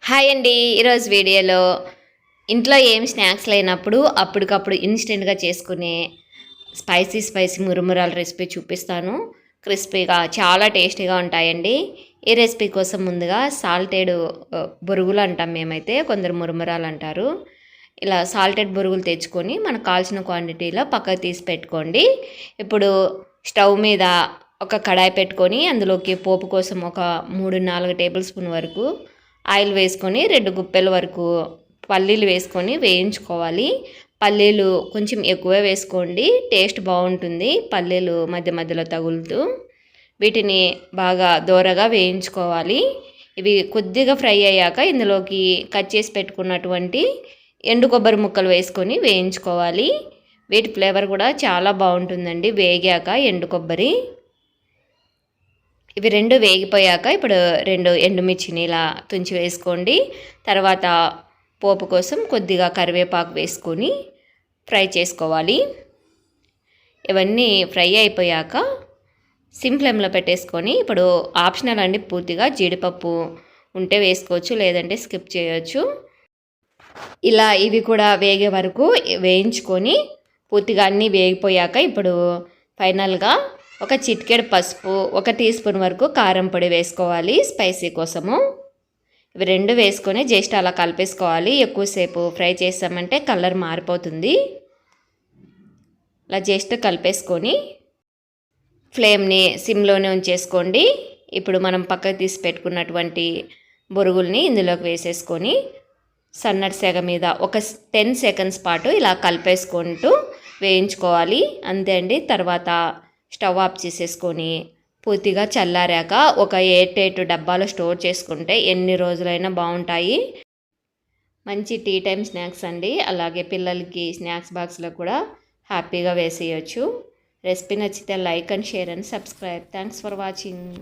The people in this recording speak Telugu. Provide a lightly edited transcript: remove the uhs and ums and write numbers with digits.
హాయ్ అండి. ఈరోజు వీడియోలో ఇంట్లో ఏం స్నాక్స్ లేనప్పుడు అప్పటికప్పుడు ఇన్స్టెంట్గా చేసుకునే స్పైసీ మురుమురాల రెసిపీ చూపిస్తాను. క్రిస్పీగా చాలా టేస్టీగా ఉంటాయండి. ఈ రెసిపీ కోసం ముందుగా సాల్టెడ్ బొరుగులు అంటాం మేమైతే, కొందరు మురుమురాలు అంటారు. ఇలా సాల్టెడ్ బొరుగులు తెచ్చుకొని మనకు కావాల్సిన క్వాంటిటీలో పక్కకు తీసి పెట్టుకోండి. ఇప్పుడు స్టవ్ మీద ఒక కడాయి పెట్టుకొని అందులోకి పోపు కోసం ఒక 3-4 టేబుల్ స్పూన్ వరకు ఆయిల్ వేసుకొని 2 గుప్పెల వరకు పల్లీలు వేసుకొని వేయించుకోవాలి. పల్లీలు కొంచెం ఎక్కువే వేసుకోండి, టేస్ట్ బాగుంటుంది పల్లీలు మధ్య మధ్యలో తగులుతూ. వీటిని బాగా దోరగా వేయించుకోవాలి. ఇవి కొద్దిగా ఫ్రై అయ్యాక ఇందులోకి కట్ చేసి పెట్టుకున్నటువంటి ఎండు కొబ్బరి ముక్కలు వేసుకొని వేయించుకోవాలి. వీటి ఫ్లేవర్ కూడా చాలా బాగుంటుందండి వేగాక. ఎండు కొబ్బరి ఇవి 2 వేగిపోయాక ఇప్పుడు 2 ఎండుమిర్చిని ఇలా తుంచి వేసుకోండి. తర్వాత పోపు కోసం కొద్దిగా కరివేపాకు వేసుకొని ఫ్రై చేసుకోవాలి. ఇవన్నీ ఫ్రై అయిపోయాక సిమ్ ఫ్లేమ్లో పెట్టేసుకొని, ఇప్పుడు ఆప్షనల్ అండి, పూర్తిగా జీడిపప్పు ఉంటే వేసుకోవచ్చు, లేదంటే స్కిప్ చేయొచ్చు. ఇలా ఇవి కూడా వేగే వరకు వేయించుకొని పూర్తిగా అన్నీ వేగిపోయాక ఇప్పుడు ఫైనల్గా ఒక చిటికెడు పసుపు, 1 టీ స్పూన్ వరకు కారం పొడి వేసుకోవాలి స్పైసీ కోసము. ఇవి 2 వేసుకొని జస్ట్ అలా కలిపేసుకోవాలి. ఎక్కువసేపు ఫ్రై చేస్తామంటే కలర్ మారిపోతుంది. అలా జస్ట్ కలిపేసుకొని ఫ్లేమ్ని సిమ్లోనే ఉంచేసుకోండి. ఇప్పుడు మనం పక్కకు తీసి పెట్టుకున్నటువంటి బొరుగుల్ని ఇందులోకి వేసేసుకొని సన్నటి సెగ మీద ఒక 10 సెకండ్స్ పాటు ఇలా కలిపేసుకుంటూ వేయించుకోవాలి. అంతే అండి. తర్వాత స్టవ్ ఆఫ్ చేసేసుకొని పూర్తిగా చల్లారాక ఒక 8 డబ్బాలో స్టోర్ చేసుకుంటే ఎన్ని రోజులైనా బాగుంటాయి. మంచి టీ టైం స్నాక్స్ అండి. అలాగే పిల్లలకి స్నాక్స్ బాక్స్లో కూడా హ్యాపీగా వేసేయచ్చు. రెసిపీ నచ్చితే like and share and subscribe. Thanks for watching.